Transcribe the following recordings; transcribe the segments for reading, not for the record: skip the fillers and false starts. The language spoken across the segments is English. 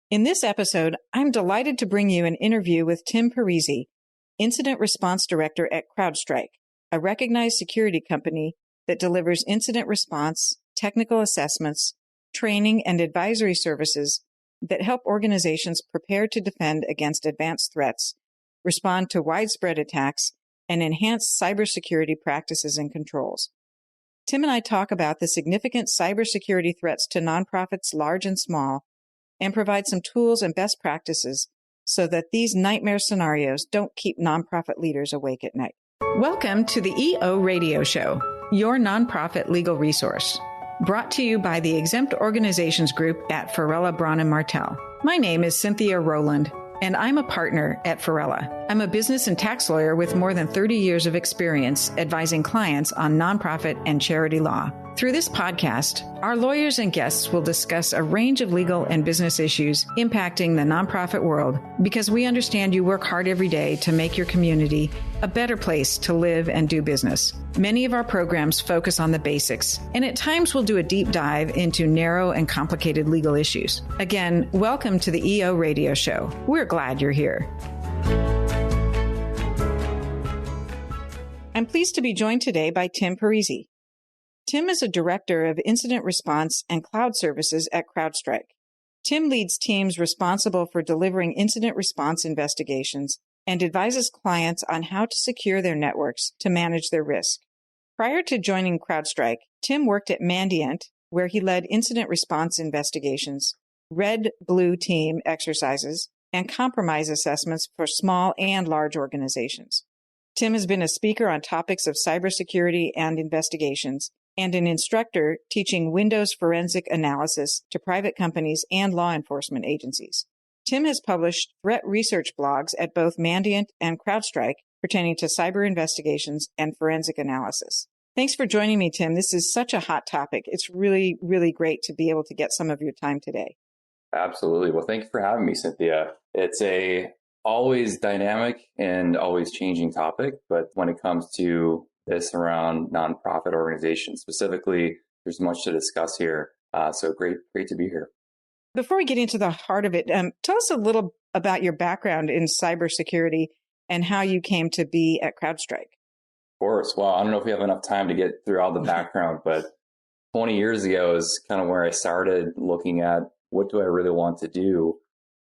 In this episode, I'm delighted to bring you an interview with Tim Parisi, Incident Response Director at CrowdStrike, a recognized security company that delivers incident response, technical assessments, training, and advisory services that help organizations prepare to defend against advanced threats, respond to widespread attacks, and enhance cybersecurity practices and controls. Tim and I talk about the significant cybersecurity threats to nonprofits large and small, and provide some tools and best practices so that these nightmare scenarios don't keep nonprofit leaders awake at night. Welcome to the EO Radio Show, your nonprofit legal resource, brought to you by the Exempt Organizations Group at Farella, Braun & Martel. My name is Cynthia Rowland, and I'm a partner at Farella. I'm a business and tax lawyer with more than 30 years of experience advising clients on nonprofit and charity law. Through this podcast, our lawyers and guests will discuss a range of legal and business issues impacting the nonprofit world because we understand you work hard every day to make your community a better place to live and do business. Many of our programs focus on the basics, and at times we'll do a deep dive into narrow and complicated legal issues. Again, welcome to the EO Radio Show. We're glad you're here. I'm pleased to be joined today by Tim Parisi. Tim is a director of incident response and cloud services at CrowdStrike. Tim leads teams responsible for delivering incident response investigations and advises clients on how to secure their networks to manage their risk. Prior to joining CrowdStrike, Tim worked at Mandiant, where he led incident response investigations, red-blue team exercises, and compromise assessments for small and large organizations. Tim has been a speaker on topics of cybersecurity and investigations, and an instructor teaching Windows forensic analysis to private companies and law enforcement agencies. Tim has published threat research blogs at both Mandiant and CrowdStrike pertaining to cyber investigations and forensic analysis. Thanks for joining me, Tim. This is such a hot topic. It's really, really great to be able to get some of your time today. Absolutely. Well, thank you for having me, Cynthia. It's a always dynamic and always changing topic, but when it comes to this around nonprofit organizations specifically, there's much to discuss here. So great to be here. Before we get into the heart of it, tell us a little about your background in cybersecurity and how you came to be at CrowdStrike. Of course. Well, I don't know if we have enough time to get through all the background, but 20 years ago is kind of where I started looking at what do I really want to do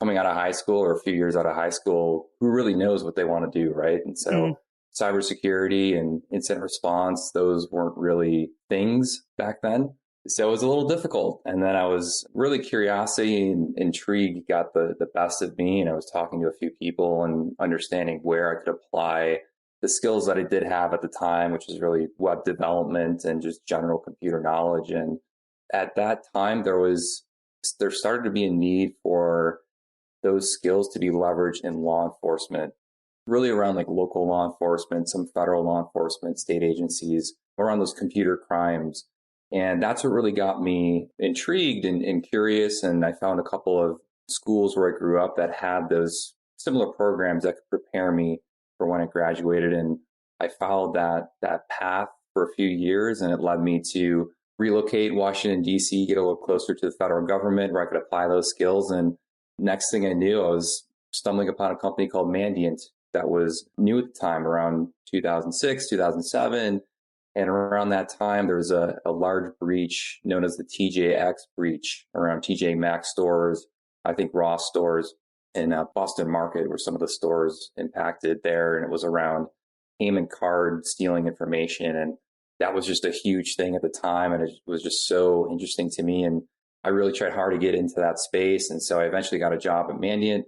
coming out of high school or a few years out of high school. Who really knows what they want to do, right? And so cybersecurity and incident response, those weren't really things back then. So it was a little difficult. And then I was really curiosity and intrigue got the best of me. And I was talking to a few people and understanding where I could apply the skills that I did have at the time, which was really web development and just general computer knowledge. And at that time, there started to be a need for those skills to be leveraged in law enforcement, really around like local law enforcement, some federal law enforcement, state agencies, around those computer crimes. And that's what really got me intrigued and curious. And I found a couple of schools where I grew up that had those similar programs that could prepare me for when I graduated. And I followed that path for a few years, and it led me to relocate Washington, D.C., get a little closer to the federal government where I could apply those skills. And next thing I knew, I was stumbling upon a company called Mandiant that was new at the time, around 2006, 2007. And around that time, there was a large breach known as the TJX breach around TJ Maxx stores, I think Ross stores in Boston Market were some of the stores impacted there. And it was around payment card stealing information. And that was just a huge thing at the time. And it was just so interesting to me. And I really tried hard to get into that space. And so I eventually got a job at Mandiant,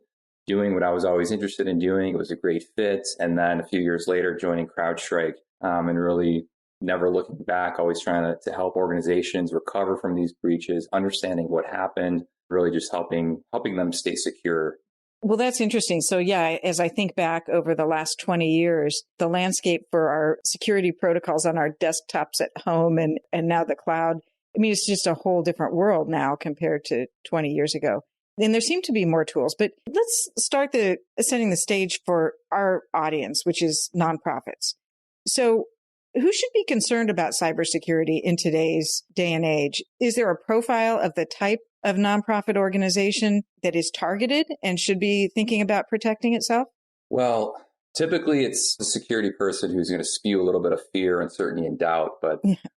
doing what I was always interested in doing. It was a great fit. And then a few years later, joining CrowdStrike and really never looking back, always trying to help organizations recover from these breaches, understanding what happened, really just helping them stay secure. Well, that's interesting. So yeah, as I think back over the last 20 years, the landscape for our security protocols on our desktops at home and now the cloud, I mean, it's just a whole different world now compared to 20 years ago. And there seem to be more tools, but let's start setting the stage for our audience, which is nonprofits. So who should be concerned about cybersecurity in today's day and age? Is there a profile of the type of nonprofit organization that is targeted and should be thinking about protecting itself? Well, typically it's the security person who's going to spew a little bit of fear, uncertainty, and doubt. But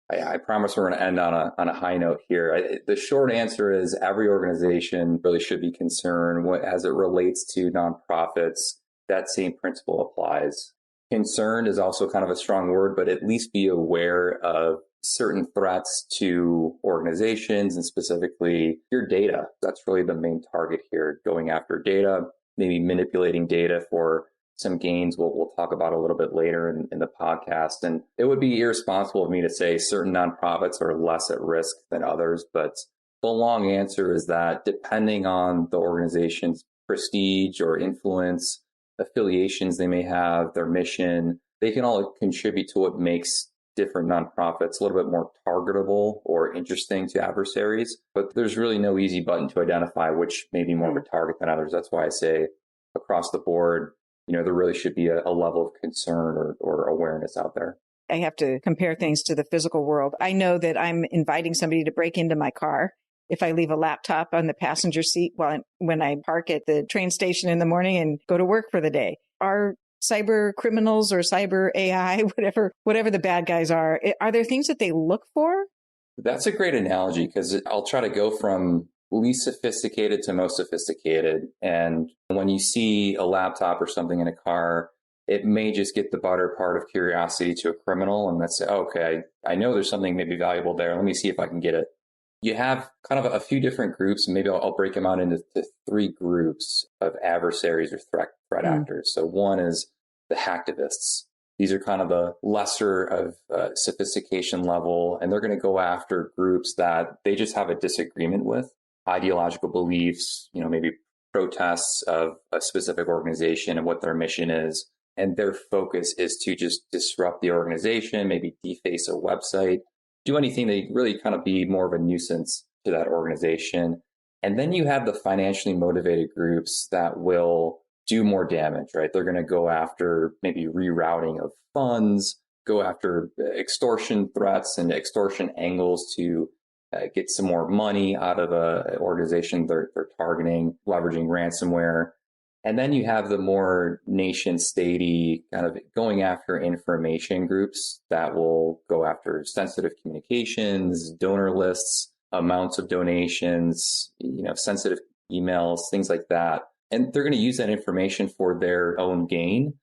I promise we're going to end on a high note here. The short answer is every organization really should be concerned as it relates to nonprofits. That same principle applies. Concerned is also kind of a strong word, but at least be aware of certain threats to organizations and specifically your data. That's really the main target here, going after data, maybe manipulating data for some gains we'll talk about a little bit later in the podcast. And it would be irresponsible of me to say certain nonprofits are less at risk than others, but the long answer is that depending on the organization's prestige or influence, affiliations they may have, their mission, they can all contribute to what makes different nonprofits a little bit more targetable or interesting to adversaries. But there's really no easy button to identify which may be more of a target than others. That's why I say across the board, there really should be a level of concern or awareness out there. I have to compare things to the physical world. I know that I'm inviting somebody to break into my car if I leave a laptop on the passenger seat when I park at the train station in the morning and go to work for the day. Are cyber criminals or cyber AI, whatever the bad guys are there things that they look for? That's a great analogy because I'll try to go from least sophisticated to most sophisticated. And when you see a laptop or something in a car, it may just get the better part of curiosity to a criminal. And let's say, okay, I know there's something maybe valuable there. Let me see if I can get it. You have kind of a few different groups. Maybe I'll break them out into three groups of adversaries or threat actors. So one is the hacktivists. These are kind of the lesser of sophistication level, and they're going to go after groups that they just have a disagreement with, ideological beliefs, maybe protests of a specific organization and what their mission is. And their focus is to just disrupt the organization, maybe deface a website, do anything to really kind of be more of a nuisance to that organization. And then you have the financially motivated groups that will do more damage, right? They're going to go after maybe rerouting of funds, go after extortion threats and extortion angles to get some more money out of an organization they're targeting, leveraging ransomware. And then you have the more nation statey kind of going after information groups that will go after sensitive communications, donor lists, amounts of donations, sensitive emails, things like that. And they're going to use that information for their own gain,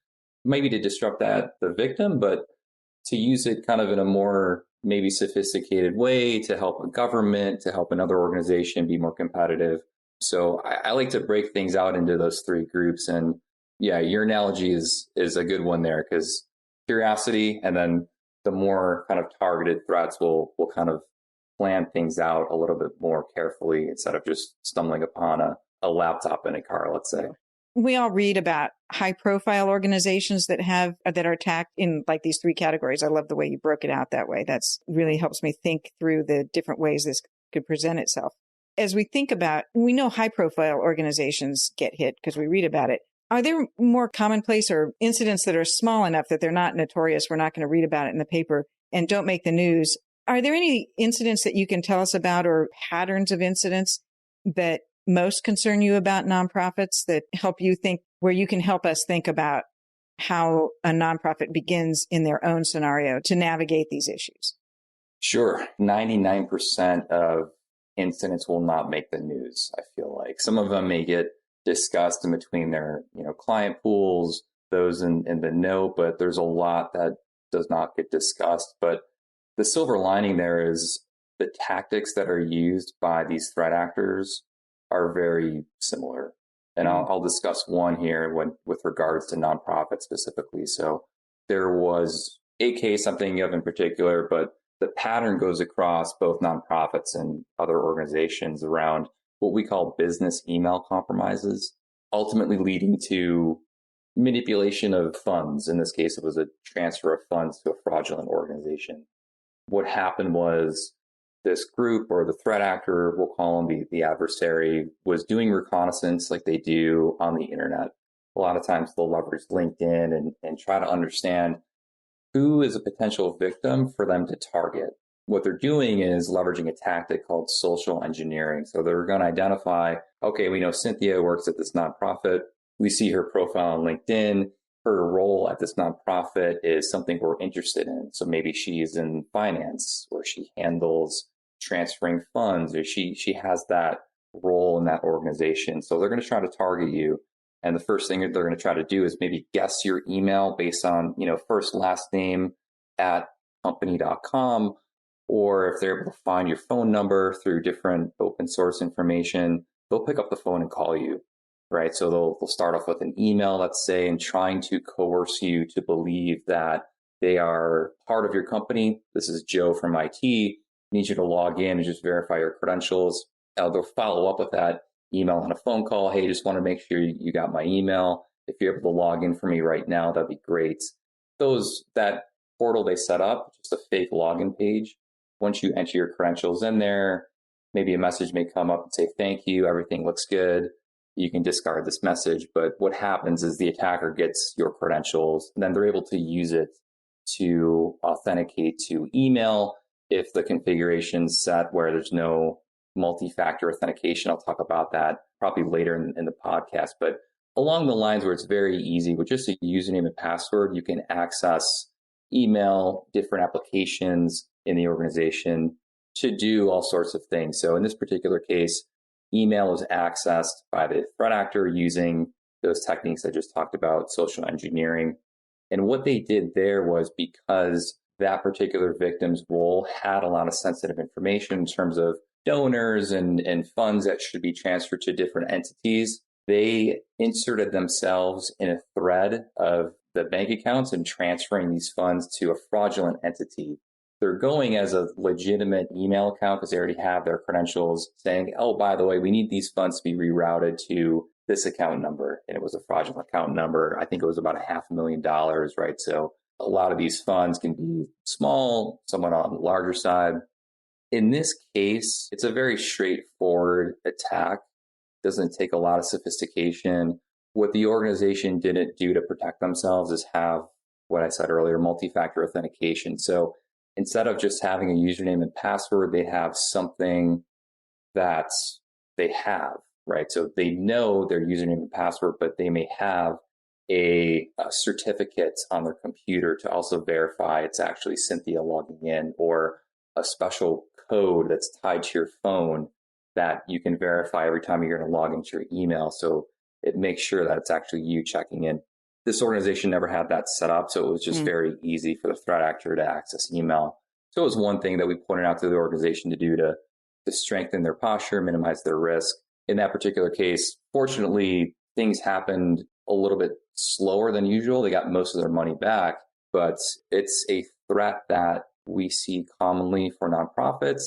maybe to disrupt the victim, but to use it kind of in a more maybe sophisticated way to help a government, to help another organization be more competitive. So I like to break things out into those three groups. And yeah, your analogy is a good one there, because curiosity and then the more kind of targeted threats will kind of plan things out a little bit more carefully instead of just stumbling upon a laptop in a car, let's say. We all read about high profile organizations that are attacked in like these three categories. I love the way you broke it out that way. That's really helps me think through the different ways this could present itself. As we think about, we know high profile organizations get hit because we read about it. Are there more commonplace or incidents that are small enough that they're not notorious? We're not going to read about it in the paper and don't make the news. Are there any incidents that you can tell us about or patterns of incidents that most concern you about nonprofits that help you think, where you can help us think about how a nonprofit begins in their own scenario to navigate these issues? Sure. 99% of incidents will not make the news, I feel like. Some of them may get discussed in between their client pools, those in the know, but there's a lot that does not get discussed. But the silver lining there is the tactics that are used by these threat actors are very similar. And I'll discuss one here with regards to nonprofits specifically. So there was a case I'm thinking of in particular, but the pattern goes across both nonprofits and other organizations around what we call business email compromises, ultimately leading to manipulation of funds. In this case, it was a transfer of funds to a fraudulent organization. What happened was this group, or the threat actor, we'll call them the adversary, was doing reconnaissance like they do on the internet. A lot of times they'll leverage LinkedIn and try to understand who is a potential victim for them to target. what they're doing is leveraging a tactic called social engineering. So they're going to identify, okay, we know Cynthia works at this nonprofit. We see her profile on LinkedIn. Her role at this nonprofit is something we're interested in. So maybe she's in finance, or she handles transferring funds, or she has that role in that organization. So they're going to try to target you. And the first thing that they're going to try to do is maybe guess your email based on, first, last name at company.com. Or if they're able to find your phone number through different open source information, they'll pick up the phone and call you, right? So they'll start off with an email, let's say, and trying to coerce you to believe that they are part of your company. This is Joe from IT. Need you to log in and just verify your credentials. They'll follow up with that email and a phone call. Hey, just want to make sure you got my email. If you're able to log in for me right now, that'd be great. That portal they set up, just a fake login page. Once you enter your credentials in there, maybe a message may come up and say, thank you, everything looks good. You can discard this message. But what happens is the attacker gets your credentials, and then they're able to use it to authenticate to email. If the configuration's set where there's no multi-factor authentication, I'll talk about that probably later in the podcast. But along the lines where it's very easy, with just a username and password, you can access email, different applications in the organization to do all sorts of things. So in this particular case, email is accessed by the threat actor using those techniques I just talked about, social engineering. And what they did there was, because that particular victim's role had a lot of sensitive information in terms of donors and funds that should be transferred to different entities, they inserted themselves in a thread of the bank accounts and transferring these funds to a fraudulent entity. They're going as a legitimate email account because they already have their credentials, saying, oh, by the way, we need these funds to be rerouted to this account number. And it was a fraudulent account number. I think it was about $500,000, right? So a lot of these funds can be small, somewhat on the larger side. In this case, it's a very straightforward attack. It doesn't take a lot of sophistication. What the organization didn't do to protect themselves is have what I said earlier, multi-factor authentication. So instead of just having a username and password, they have something that they have, right? So they know their username and password, but they may have a certificate on their computer to also verify it's actually Cynthia logging in, or a special code that's tied to your phone that you can verify every time you're going to log into your email. So it makes sure that it's actually you checking in. This organization never had that set up, so it was just very easy for the threat actor to access email. So it was one thing that we pointed out to the organization to do to strengthen their posture, minimize their risk. In that particular case, fortunately, things happened a little bit slower than usual. They got most of their money back, but it's a threat that we see commonly for nonprofits.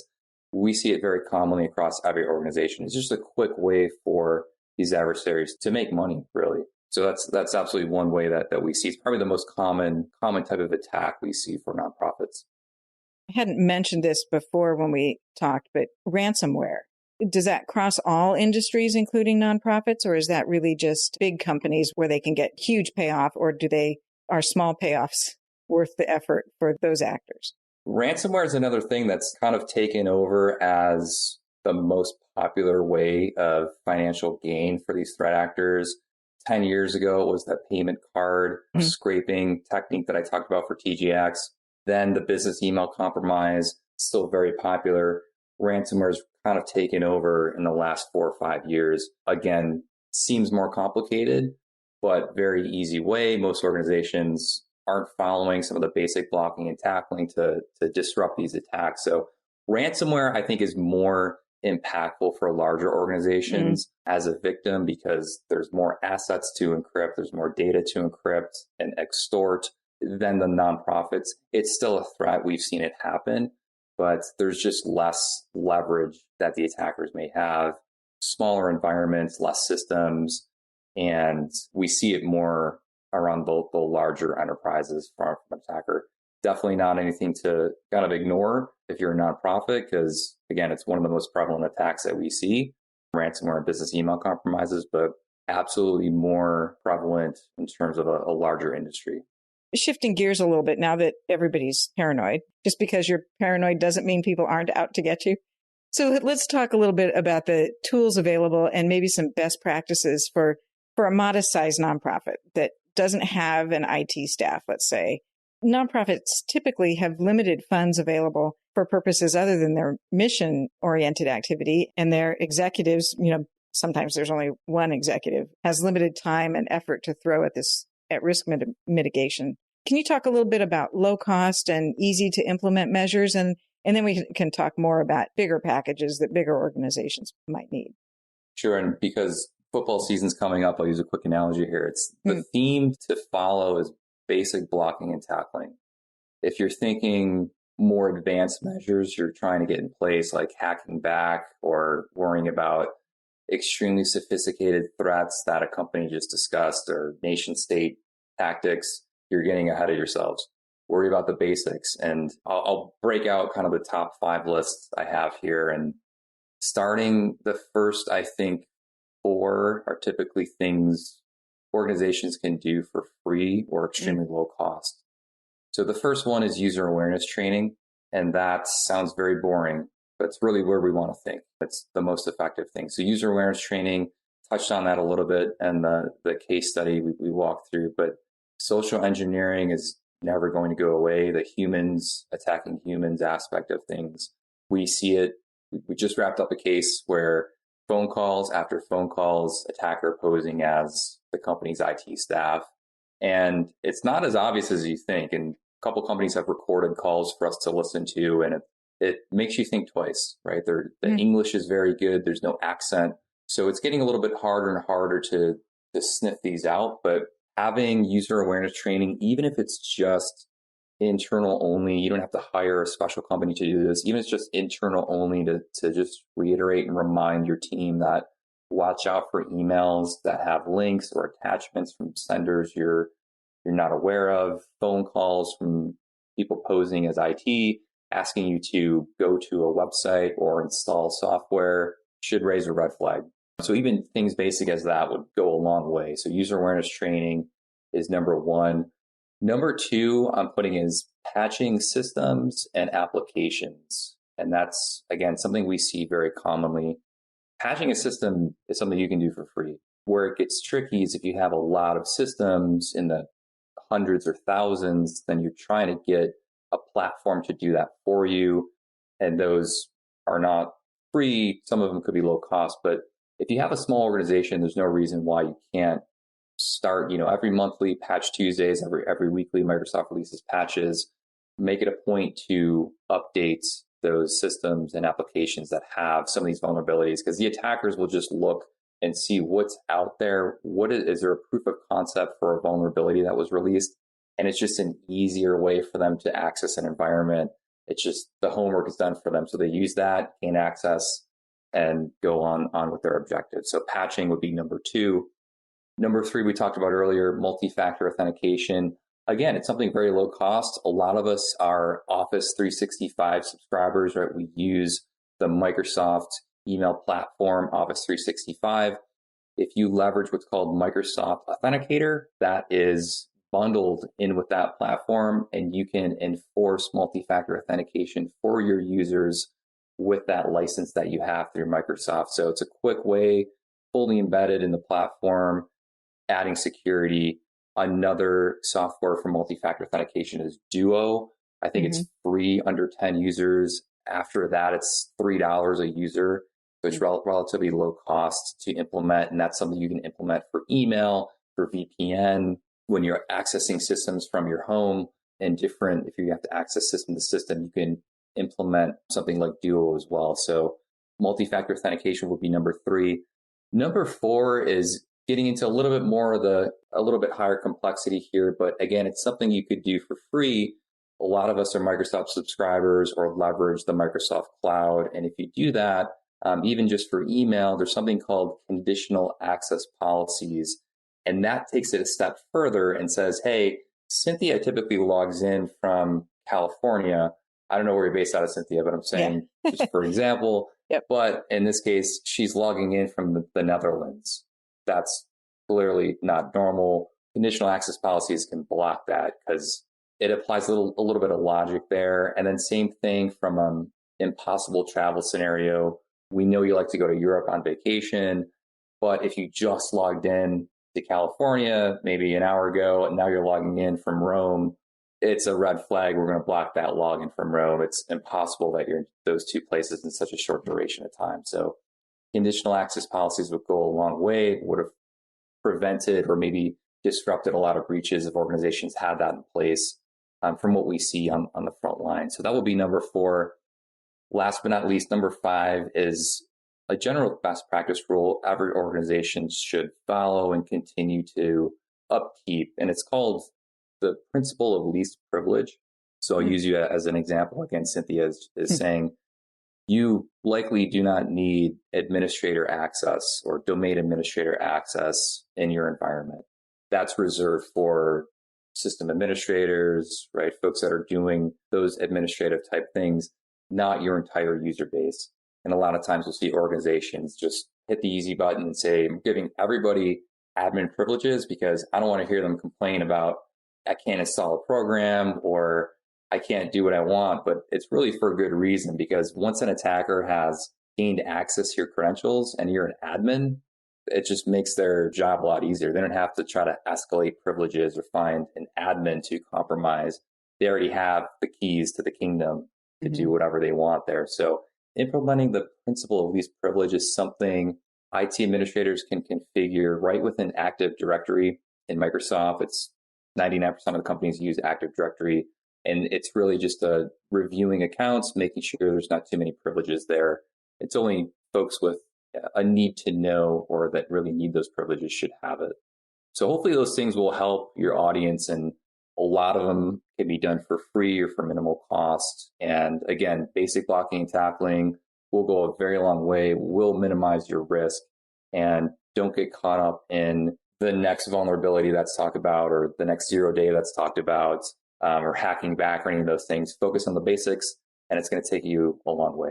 We see it very commonly across every organization. It's just a quick way for these adversaries to make money, really. So that's absolutely one way that we see. It's probably the most common type of attack we see for nonprofits. I hadn't mentioned this before when we talked, but ransomware, does that cross all industries, including nonprofits, or is that really just big companies where they can get huge payoff, or are small payoffs worth the effort for those actors? Ransomware is another thing that's kind of taken over as the most popular way of financial gain for these threat actors. 10 years ago, it was that payment card scraping technique that I talked about for TGX. Then the business email compromise, still very popular. Ransomware has kind of taken over in the last 4 or 5 years. Again, seems more complicated, but very easy way. Most organizations aren't following some of the basic blocking and tackling to disrupt these attacks. So ransomware, I think, is more impactful for larger organizations as a victim, because there's more assets to encrypt, there's more data to encrypt and extort than the nonprofits. It's still a threat. We've seen it happen, but there's just less leverage that the attackers may have, smaller environments, less systems, and we see it more around the larger enterprises from an attacker. Definitely not anything to kind of ignore if you're a nonprofit, because again, it's one of the most prevalent attacks that we see, ransomware and business email compromises, but absolutely more prevalent in terms of a larger industry. shifting gears a little bit now that everybody's paranoid. Just because you're paranoid doesn't mean people aren't out to get you. So let's talk a little bit about the tools available and maybe some best practices for a modest sized nonprofit that doesn't have an IT staff, let's say. Nonprofits typically have limited funds available for purposes other than their mission oriented activity, and their executives, sometimes there's only one executive, has limited time and effort to throw at this at-risk mitigation. Can you talk a little bit about low cost and easy to implement measures? And then we can talk more about bigger packages that bigger organizations might need. Sure. And because football season's coming up, I'll use a quick analogy here. It's the theme to follow is basic blocking and tackling. If you're thinking more advanced measures you're trying to get in place, like hacking back or worrying about extremely sophisticated threats that a company just discussed or nation state tactics, you're getting ahead of yourselves. Worry about the basics. And I'll break out kind of the top 5 lists I have here. And starting the first, I think 4 are typically things organizations can do for free or extremely low cost. So the first one is user awareness training. And that sounds very boring, but it's really where we want to think. It's the most effective thing. So user awareness training, touched on that a little bit and the case study we walked through, but social engineering is never going to go away. The humans attacking humans aspect of things. We see it. We just wrapped up a case where phone calls after phone calls, attacker posing as the company's IT staff. And it's not as obvious as you think. And a couple companies have recorded calls for us to listen to, and it makes you think twice, right? The English is very good. There's no accent. So it's getting a little bit harder and harder to sniff these out. But having user awareness training, even if it's just internal only, you don't have to hire a special company to do this. Even if it's just internal only to just reiterate and remind your team that watch out for emails that have links or attachments from senders you're not aware of, phone calls from people posing as IT, asking you to go to a website or install software should raise a red flag. So even things basic as that would go a long way. So user awareness training is number 1. Number 2, I'm putting is patching systems and applications. And that's, again, something we see very commonly. Patching a system is something you can do for free. Where it gets tricky is if you have a lot of systems in the hundreds or thousands, then you're trying to get a platform to do that for you. And those are not free. Some of them could be low cost, but if you have a small organization, there's no reason why you can't start, every monthly patch Tuesdays, every weekly Microsoft releases patches, make it a point to update those systems and applications that have some of these vulnerabilities, because the attackers will just look and see what's out there. Is there a proof of concept for a vulnerability that was released? And it's just an easier way for them to access an environment. It's just the homework is done for them. So they use that, gain access, and go on with their objectives. So patching would be number 2. Number 3, we talked about earlier, multi-factor authentication. Again, it's something very low cost. A lot of us are Office 365 subscribers, right? We use the Microsoft email platform, Office 365. If you leverage what's called Microsoft Authenticator, that is bundled in with that platform, and you can enforce multi-factor authentication for your users with that license that you have through Microsoft. So it's a quick way, fully embedded in the platform, adding security. Another software for multi-factor authentication is Duo. I think it's free under 10 users. After that, it's $3 a user. So it's relatively low cost to implement. And that's something you can implement for email, for VPN, when you're accessing systems from your home and different. If you have to access system to system, you can implement something like Duo as well. So multi-factor authentication would be number 3. Number 4 is getting into a little bit more of a little bit higher complexity here. But again, it's something you could do for free. A lot of us are Microsoft subscribers or leverage the Microsoft cloud. And if you do that, even just for email, there's something called conditional access policies. And that takes it a step further and says, hey, Cynthia typically logs in from California. I don't know where you're based out of, Cynthia, but I'm saying just for example, but in this case, she's logging in from the Netherlands. That's clearly not normal. conditional access policies can block that because it applies a little bit of logic there. And then same thing from an impossible travel scenario. We know you like to go to Europe on vacation, but if you just logged in to California maybe an hour ago and now you're logging in from Rome, it's a red flag. We're going to block that login from Rome. It's impossible that you're in those two places in such a short duration of time. So conditional access policies would go a long way, would have prevented or maybe disrupted a lot of breaches if organizations had that in place from what we see on the front line. So that will be number 4. Last but not least, number 5 is a general best practice rule every organization should follow and continue to upkeep. And it's called the principle of least privilege. So I'll use you as an example. Again, Cynthia is saying, you likely do not need administrator access or domain administrator access in your environment. That's reserved for system administrators, right? Folks that are doing those administrative type things, not your entire user base. And a lot of times we'll see organizations just hit the easy button and say, I'm giving everybody admin privileges because I don't want to hear them complain about I can't install a program or I can't do what I want. But it's really for a good reason, because once an attacker has gained access to your credentials and you're an admin, it just makes their job a lot easier. They don't have to try to escalate privileges or find an admin to compromise. They already have the keys to the kingdom to do whatever they want there. So implementing the principle of least privilege is something IT administrators can configure right within Active Directory in Microsoft. It's 99% of the companies use Active Directory. And it's really just reviewing accounts, making sure there's not too many privileges there. It's only folks with a need to know or that really need those privileges should have it. So hopefully those things will help your audience, and a lot of them can be done for free or for minimal cost. And again, basic blocking and tackling will go a very long way, will minimize your risk, and don't get caught up in the next vulnerability that's talked about or the next 0-day that's talked about or hacking back or any of those things. Focus on the basics and it's going to take you a long way.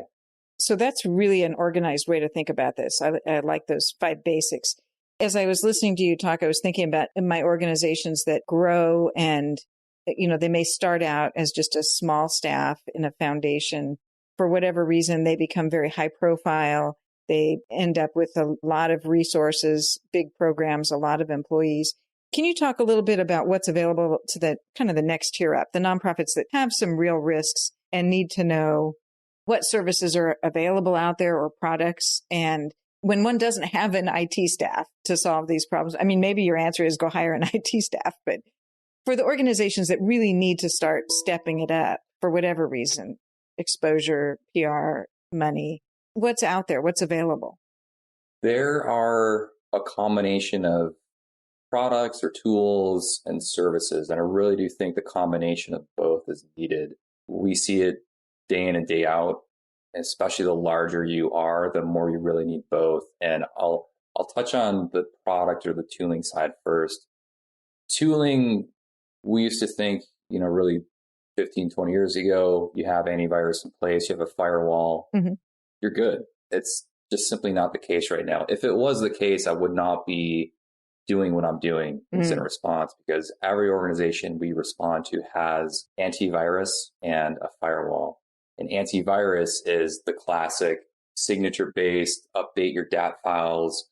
So that's really an organized way to think about this. I like those 5 basics. As I was listening to you talk, I was thinking about in my organizations that grow and, they may start out as just a small staff in a foundation. For whatever reason, they become very high profile. They end up with a lot of resources, big programs, a lot of employees. Can you talk a little bit about what's available to the kind of the next tier up, the nonprofits that have some real risks and need to know what services are available out there or products? And when one doesn't have an IT staff to solve these problems, I mean, maybe your answer is go hire an IT staff, but for the organizations that really need to start stepping it up for whatever reason, exposure, PR, money, what's out there? What's available? There are a combination of products or tools and services. And I really do think the combination of both is needed. We see it day in and day out, especially the larger you are, the more you really need both. And I'll touch on the product or the tooling side first. Tooling, we used to think, really 15, 20 years ago, you have antivirus in place, you have a firewall, you're good. It's just simply not the case right now. If it was the case, I would not be doing what I'm doing in incident response, because every organization we respond to has antivirus and a firewall. And antivirus is the classic signature-based, update your DAT files.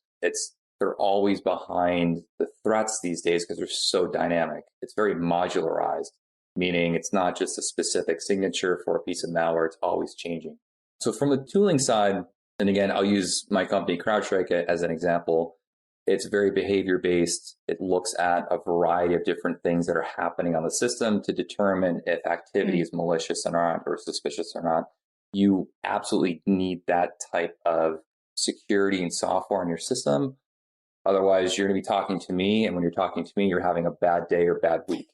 They're always behind the threats these days because they're so dynamic. It's very modularized, meaning it's not just a specific signature for a piece of malware. It's always changing. So from the tooling side, and again, I'll use my company CrowdStrike as an example. It's very behavior-based. It looks at a variety of different things that are happening on the system to determine if activity is malicious or not, or suspicious or not. You absolutely need that type of security and software in your system. Otherwise, you're going to be talking to me, and when you're talking to me, you're having a bad day or bad week.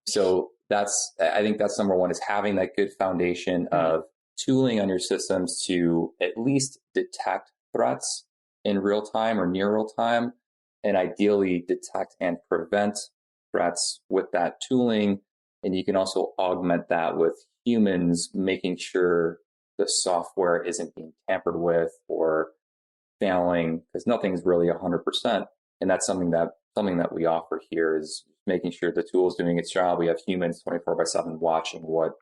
So I think that's number one, is having that good foundation of tooling on your systems to at least detect threats in real time or near real time, and ideally detect and prevent threats with that tooling. And you can also augment that with humans making sure the software isn't being tampered with or failing, because nothing's really 100%. And that's something that something that we offer here is making sure the tool is doing its job. We have humans 24/7 watching what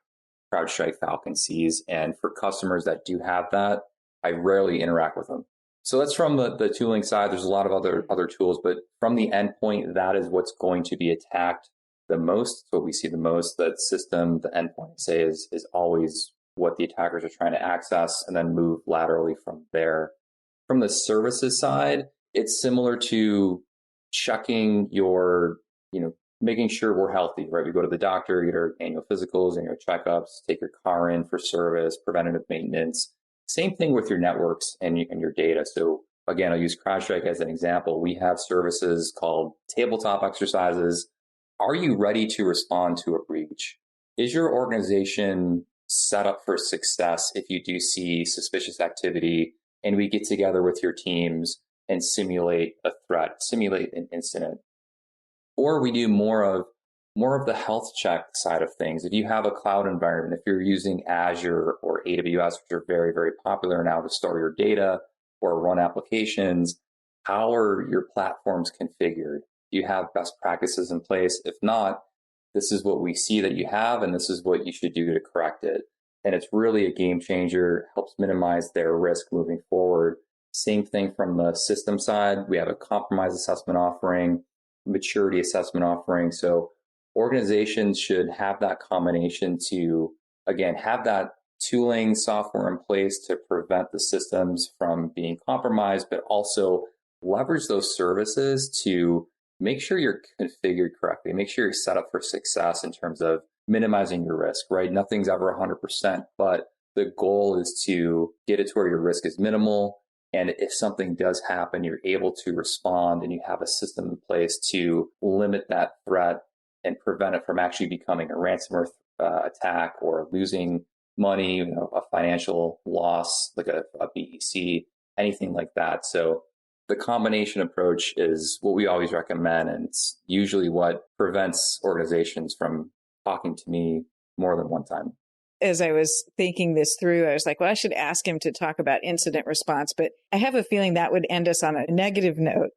CrowdStrike Falcon sees. And for customers that do have that, I rarely interact with them. So that's from the tooling side. There's a lot of other tools, but from the endpoint, that is what's going to be attacked the most. So we see the most. That system, the endpoint, say, is always what the attackers are trying to access, and then move laterally from there. From the services side, it's similar to checking your, making sure we're healthy, right? We go to the doctor, get our annual physicals and your checkups, take your car in for service, preventative maintenance. Same thing with your networks and your data. So again, I'll use CrowdStrike as an example. We have services called tabletop exercises. Are you ready to respond to a breach? Is your organization set up for success if you do see suspicious activity and we get together with your teams and simulate a threat, simulate an incident? Or we do more of the health check side of things. If you have a cloud environment, if you're using Azure or AWS, which are very, very popular now to store your data or run applications, how are your platforms configured? Do you have best practices in place? If not, this is what we see that you have, and this is what you should do to correct it. And it's really a game changer, helps minimize their risk moving forward. Same thing from the system side. We have a compromise assessment offering, maturity assessment offering. So organizations should have that combination to, again, have that tooling software in place to prevent the systems from being compromised, but also leverage those services to make sure you're configured correctly, make sure you're set up for success in terms of minimizing your risk, right? Nothing's ever 100%, but the goal is to get it to where your risk is minimal. And if something does happen, you're able to respond and you have a system in place to limit that threat and prevent it from actually becoming a ransomware attack or losing money, a financial loss, like a BEC, anything like that. So the combination approach is what we always recommend, and it's usually what prevents organizations from talking to me more than one time. As I was thinking this through, I was like, well, I should ask him to talk about incident response, but I have a feeling that would end us on a negative note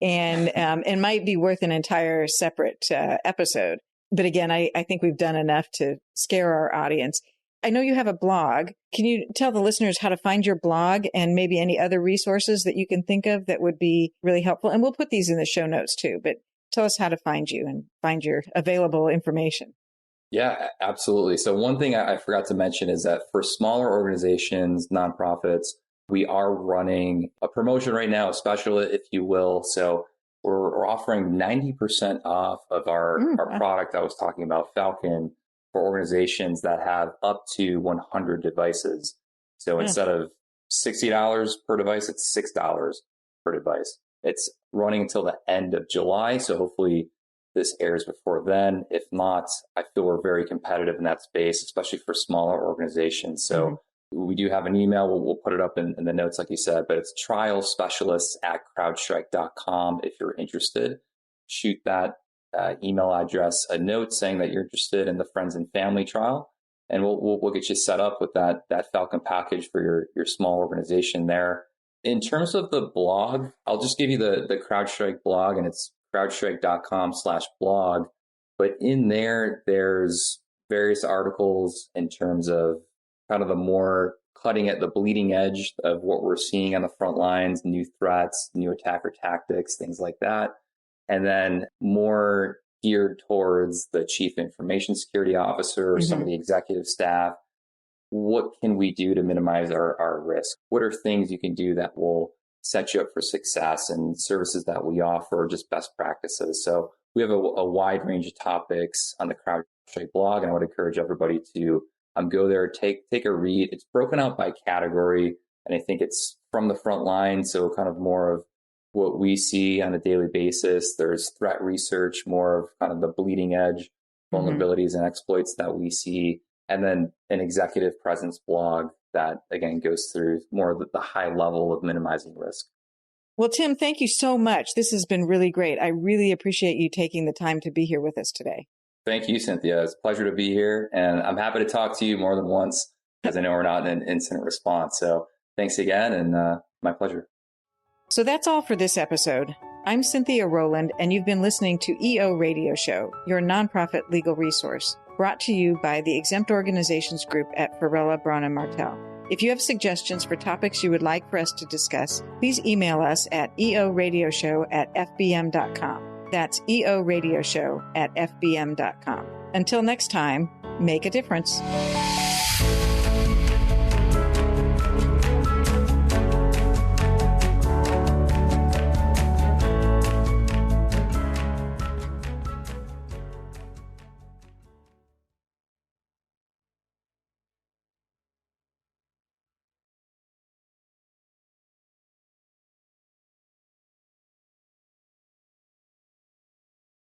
and might be worth an entire separate episode. But again, I think we've done enough to scare our audience. I know you have a blog. Can you tell the listeners how to find your blog and maybe any other resources that you can think of that would be really helpful? And we'll put these in the show notes too, but tell us how to find you and find your available information. Yeah, absolutely. So one thing I forgot to mention is that for smaller organizations, nonprofits, we are running a promotion right now, a special, if you will. So we're offering 90% off of our product I was talking about, Falcon, for organizations that have up to 100 devices. So instead of $60 per device, it's $6 per device. It's running until the end of July. So hopefully this airs before then. If not, I feel we're very competitive in that space, especially for smaller organizations. So we do have an email. We'll put it up in the notes, like you said, but it's trialspecialists@crowdstrike.com. If you're interested, shoot that email address a note saying that you're interested in the friends and family trial, and we'll get you set up with that Falcon package for your small organization there. In terms of the blog, I'll just give you the CrowdStrike blog, and it's crowdstrike.com/blog. But in there's various articles in terms of kind of the more cutting at the bleeding edge of what we're seeing on the front lines, new threats, new attacker tactics, things like that. And then more geared towards the chief information security officer or some of the executive staff. What can we do to minimize our risk? What are things you can do that will set you up for success, and services that we offer, just best practices? So we have a wide range of topics on the CrowdStrike blog, and I would encourage everybody to go there, take a read. It's broken out by category, and I think it's from the front line, so kind of more of what we see on a daily basis. There's threat research, more of kind of the bleeding edge vulnerabilities and exploits that we see, and then an executive presence blog that, again, goes through more of the high level of minimizing risk. Well, Tim, thank you so much. This has been really great. I really appreciate you taking the time to be here with us today. Thank you, Cynthia. It's a pleasure to be here, and I'm happy to talk to you more than once, because I know we're not in incident response. So thanks again, and my pleasure. So that's all for this episode. I'm Cynthia Rowland, and you've been listening to EO Radio Show, your nonprofit legal resource, brought to you by the Exempt Organizations Group at Farella, Braun & Martel. If you have suggestions for topics you would like for us to discuss, please email us at eoradioshow@fbm.com. That's eoradioshow@fbm.com. Until next time, make a difference.